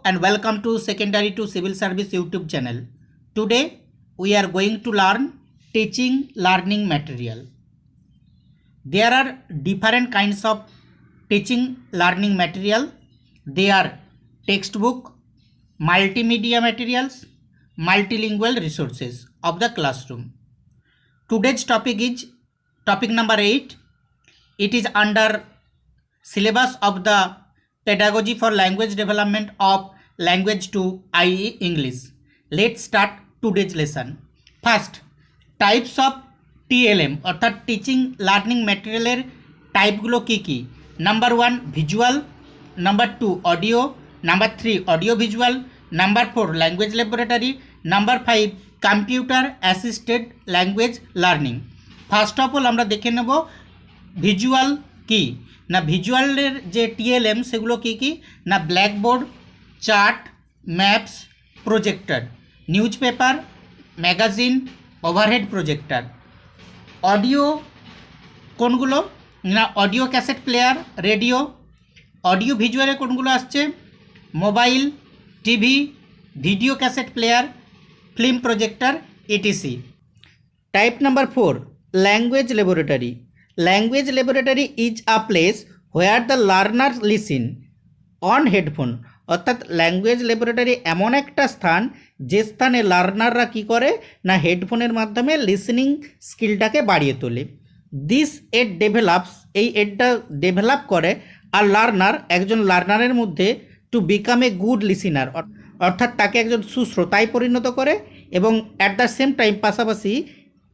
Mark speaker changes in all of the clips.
Speaker 1: and welcome to Secondary to Civil Service YouTube channel. Today we are going to learn teaching learning material. There are different kinds of teaching learning material. They are textbook, multimedia materials, multilingual resources of the classroom. Today's topic is topic number 8. It is under syllabus of the Pedagogy for Language Development of Language to IE English. Let's start today's lesson. First, types of TLM অর্থাৎ teaching learning ম্যাটেরিয়ালের টাইপগুলো কী কী? Number 1 visual, number 2 audio, number 3 audio visual, number 4 language laboratory, number 5 computer assisted language learning. First of all আমরা দেখে নেব visual কী না। ভিজুয়ালের যে টিএলএম সেগুলো কী কী না, blackboard, chart, maps, projector, newspaper, magazine, overhead projector. Audio কোনগুলো না, audio cassette player, radio. Audio ভিজুয়ালে কোনগুলো আসছে, mobile, TV, video cassette player, film projector, ETC. Type number 4 language laboratory. Language laboratory is a place where the learner listen on headphone অর্থাৎ language laboratory এমন একটা স্থান যে স্থানে লার্নাররা কী করে না হেডফোনের মাধ্যমে লিসনিং স্কিলটাকে বাড়িয়ে তোলে। দিস এড ডেভেলপস এই এডটা ডেভেলপ করে আর লার্নার একজন লার্নারের মধ্যে টু বিকাম এ গুড লিসিনার অর্থাৎ তাকে একজন সুশ্রোতায় পরিণত করে এবং অ্যাট দ্য সেম টাইম পাশাপাশি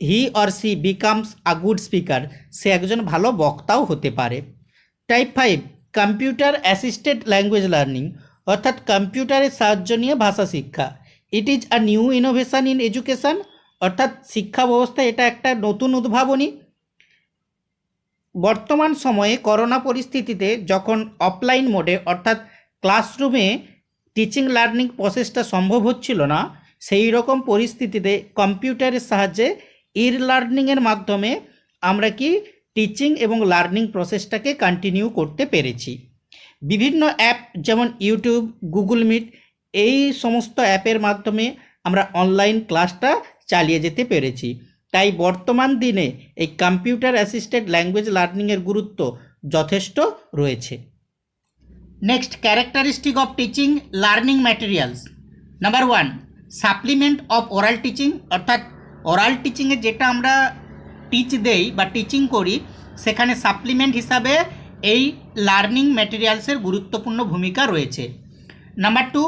Speaker 1: he or she becomes a good speaker সে একজন ভালো বক্তাও হতে পারে। Type 5 computer assisted language learning অর্থাৎ কম্পিউটারের সাহায্য নিয়ে ভাষা শিক্ষা। It is a new innovation in education অর্থাৎ শিক্ষা ব্যবস্থায় এটা একটা নতুন উদ্ভাবনী। বর্তমান সময়ে করোনা পরিস্থিতিতে যখন অফলাইন মোডে অর্থাৎ ক্লাসরুমে টিচিং লার্নিং প্রসেসটা সম্ভব হচ্ছিল না, সেই রকম পরিস্থিতিতে কম্পিউটারের সাহায্যে ই লার্নিংয়ের মাধ্যমে আমরা কি টিচিং এবং লার্নিং প্রসেসটাকে কন্টিনিউ করতে পেরেছি। বিভিন্ন অ্যাপ যেমন ইউটিউব, গুগল মিট এই সমস্ত অ্যাপের মাধ্যমে আমরা অনলাইন ক্লাসটা চালিয়ে যেতে পেরেছি। তাই বর্তমান দিনে এই কম্পিউটার অ্যাসিস্টেড ল্যাঙ্গুয়েজ লার্নিংয়ের গুরুত্ব যথেষ্ট রয়েছে। Next, characteristic of teaching learning materials. Number 1 supplement of oral teaching অর্থাৎ ওরাল টিচিংয়ে যেটা আমরা টিচ দেই বা টিচিং করি সেখানে সাপ্লিমেন্ট হিসাবে এই লার্নিং ম্যাটেরিয়ালসের গুরুত্বপূর্ণ ভূমিকা রয়েছে। Number 2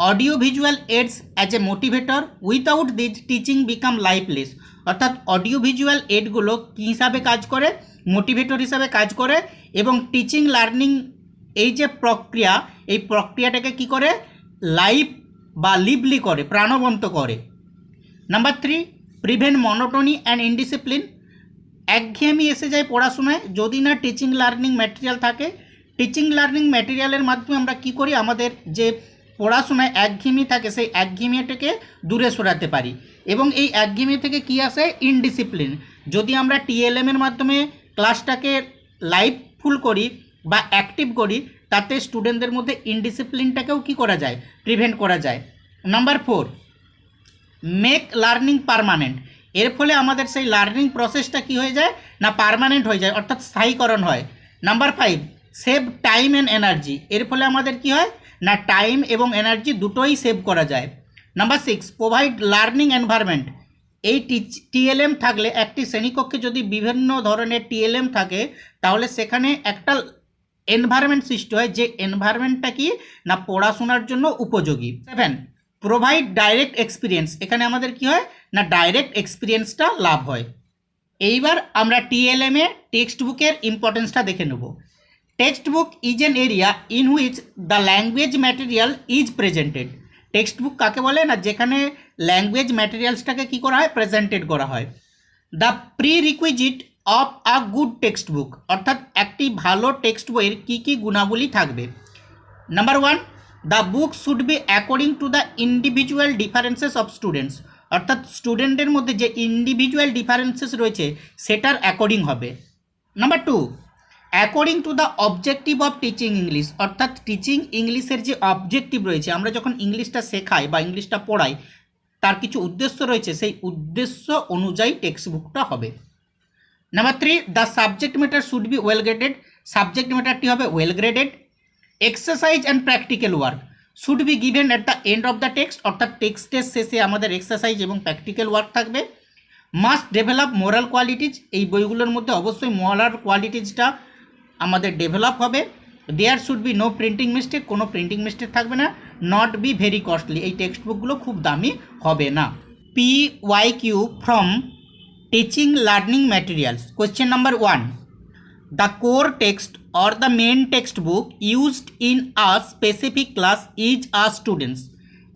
Speaker 1: audio visual aids as a motivator without this teaching become lifeless অর্থাৎ অডিও ভিজুয়াল এডগুলো কী হিসাবে কাজ করে, মোটিভেটর হিসাবে কাজ করে এবং টিচিং লার্নিং এই যে প্রক্রিয়া এই প্রক্রিয়াটাকে কি করে লাইভ বা লিভলি করে, প্রাণবন্ত করে। নাম্বার 3 প্রিভেন্ট মনোটোনি অ্যান্ড ইনডিসিপ্লিন একঘেয়েমি এসে যায় পড়াশোনায় যদি না টিচিং লার্নিং ম্যাটেরিয়াল থাকে। টিচিং লার্নিং ম্যাটেরিয়ালের মাধ্যমে আমরা কি করি, আমাদের যে পড়াশোনায় একঘেয়েমি থাকে সেই একঘেয়েমিটাকে দূরে সরাতে পারি এবং এই একঘেয়েমি থেকে কি আসে, ইনডিসিপ্লিন। যদি আমরা টিএলএমের মাধ্যমে ক্লাসটাকে লাইভফুল করি বা অ্যাক্টিভ করি তাতে স্টুডেন্টদের মধ্যে ইনডিসিপ্লিনটাকেও কি করা যায়, প্রিভেন্ট করা যায়। নাম্বার 4 মেক লার্নিং পারমানেন্ট এর ফলে আমাদের সেই লার্নিং প্রসেসটা কি হয়ে যায় না পারমানেন্ট হয়ে যায় অর্থাৎ স্থায়ীকরণ হয়। Number 5 save time and energy এর ফলে আমাদের কি হয় না টাইম এবং এনার্জি দুটোই সেভ করা যায়। নাম্বার 6 প্রোভাইড লার্নিং এনভায়রনমেন্ট এই টিএলএম থাকলে একটি শ্রেণীকক্ষে যদি বিভিন্ন ধরনের টিএলএম থাকে তাহলে সেখানে একটা এনভায়রনমেন্ট সৃষ্টি হয় যে এনভায়রনমেন্টটা কি না পড়াশোনার জন্য উপযোগী। 7 প্রোভাইড ডাইরেক্ট এক্সপিরিয়েন্স এখানে আমাদের কি হয় না ডাইরেক্ট এক্সপিরিয়েন্সটা লাভ হয়। এইবার আমরা টিএলএমে টেক্সট বুকের ইম্পর্টেন্সটা দেখে নেব। Text book is an area in which the language material is presented. Text book কাকে বলে না যেখানে ল্যাঙ্গুয়েজ ম্যাটেরিয়ালসটাকে কী করা হয়, প্রেজেন্টেড করা হয়। The pre requisite of a good text book অর্থাৎ একটি ভালো টেক্সট বইয়ের কী কী গুণাবলী থাকবে। Number 1 the book should be according to the individual differences of students অর্থাৎ স্টুডেন্টের মধ্যে যে ইন্ডিভিজুয়াল ডিফারেন্সেস রয়েছে সেটার অ্যাকর্ডিং হবে। Number 2 according to the objective of teaching English, অর্থাৎ টিচিং ইংলিশের যে অবজেক্টিভ রয়েছে, আমরা যখন ইংলিশটা শেখাই বা ইংলিশটা পড়াই তার কিছু উদ্দেশ্য রয়েছে, সেই উদ্দেশ্য অনুযায়ী টেক্সট বুকটা হবে। Number 3, the subject matter should be well graded, subject ম্যাটারটি হবে well graded. Exercise and practical work should be given at the end of the text, অর্থাৎ টেক্সটের শেষে আমাদের এক্সারসাইজ এবং প্র্যাকটিক্যাল ওয়ার্ক থাকবে। মাস্ট ডেভেলপ মোরাল কোয়ালিটিজ, এই বইগুলোর মধ্যে অবশ্যই মোরাল কোয়ালিটিজটা আমাদের ডেভেলপ হবে। There should be no printing mistake, কোনো প্রিন্টিং মিস্টেক থাকবে না। নট বি ভেরি কস্টলি, এই টেক্সট বুকগুলো খুব দামি হবে না। PYQ from teaching learning materials. Question number 1, the core text or the main textbook used in a specific class is a students,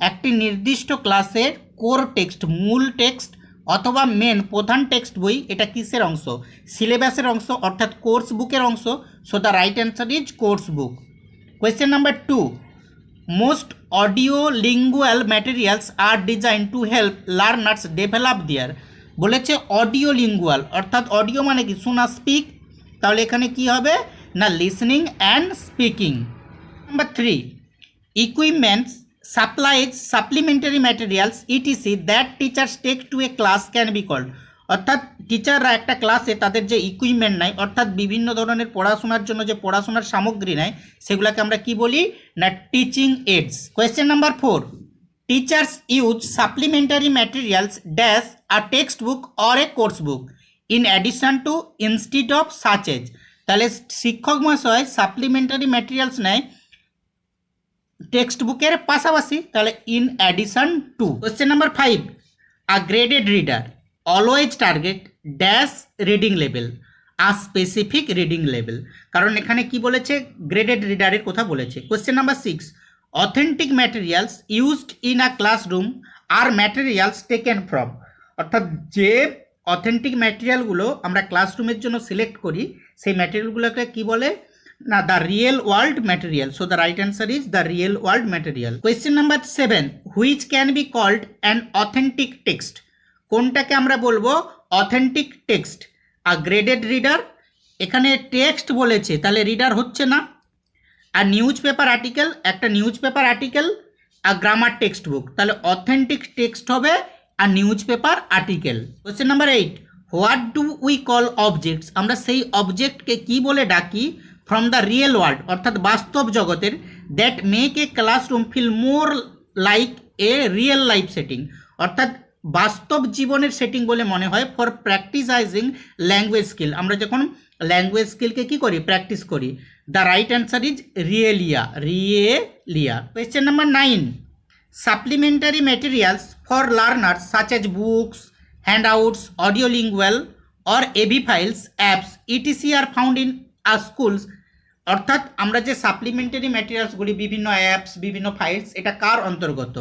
Speaker 1: একটি নির্দিষ্ট ক্লাসের কোর টেক্সট, মূল টেক্সট অথবা মেন প্রধান টেক্সট বই, এটা কিসের অংশ? সিলেবাসের অংশ, অর্থাৎ কোর্স বুকের অংশ। So the right answer is course book. Question number 2, most audio lingual materials are design to help learners develop their. বলেছে অডিও লিঙ্গুয়াল, অর্থাৎ অডিও মানে কি? শোনা, স্পিক, তাহলে এখানে কি হবে না listening and speaking. Number 3, equipments supplies supplementary materials ETC that teachers take to a class can be called, অর্থাৎ টিচাররা একটা ক্লাসে তাদের যে ইকুইপমেন্ট নেয়, অর্থাৎ বিভিন্ন ধরনের পড়াশোনার জন্য যে পড়াশোনার সামগ্রী নেয়, সেগুলোকে আমরা কি বলি না teaching aids. Question number 4, teachers use supplementary materials dash a textbook or a course book in addition to instead of such as, তাহলে শিক্ষক মহাশয় সাপ্লিমেন্টারি ম্যাটেরিয়ালস নেয় টেক্সট বুকের পাশাপাশি, তাহলে in addition to. Question number 5, a graded reader always target dash reading level, a specific reading level, কারণ এখানে কি বলেছে? গ্রেডেড রিডারের কথা বলেছে। Question number 6, authentic materials used in a classroom are materials taken from, অর্থাৎ যে অথেন্টিক ম্যাটেরিয়ালগুলো আমরা ক্লাসরুমের জন্য সিলেক্ট করি, সেই ম্যাটেরিয়ালগুলোকে কি বলে না the real world material. So the right answer is the real world material. Question number 7, which can be called an authentic text, কোনটাকে আমরা বলবো authentic text? A graded reader, এখানে টেক্সট বলেছে তাহলে রিডার হচ্ছে না। আর নিউজ পেপার আর্টিকেল, একটা নিউজ পেপার আর্টিকেল আর গ্রামার টেক্সট বুক, তাহলে অথেন্টিক টেক্সট হবে আর newspaper article. Question number 8, what do we call objects, আমরা সেই অবজেক্টকে কি বলে ডাকি ফ্রম দ্য রিয়েল ওয়ার্ল্ড, অর্থাৎ বাস্তব জগতের, that make a classroom feel more like a real life setting, অর্থাৎ বাস্তব জীবনের সেটিং বলে মনে হয়। ফর প্র্যাকটিসাইজিং ল্যাঙ্গুয়েজ স্কিল, আমরা যখন ল্যাঙ্গুয়েজ স্কিলকে কী করি? প্র্যাকটিস করি। The right answer is realia, realia. Question number 9, supplementary materials for learners such as books, handouts, audiolingual or AV files, apps etc are found in a schools, অর্থাৎ আমরা যে supplementary ম্যাটেরিয়ালসগুলি, বিভিন্ন apps, বিভিন্ন files, এটা কার অন্তর্গত?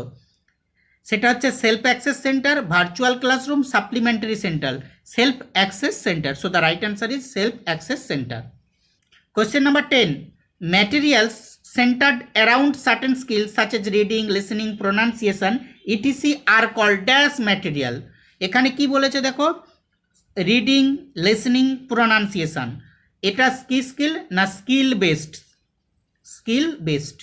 Speaker 1: সেটা হচ্ছে self access centre, virtual classroom, supplementary centre, self access centre. So the right answer is self access centre. Question number 10, materials centered around certain skills such as reading, listening, pronunciation etc are called dash material। এখানে কি বলেছে দেখো, reading, listening, pronunciation, এটা কি skill না skill based, skill based.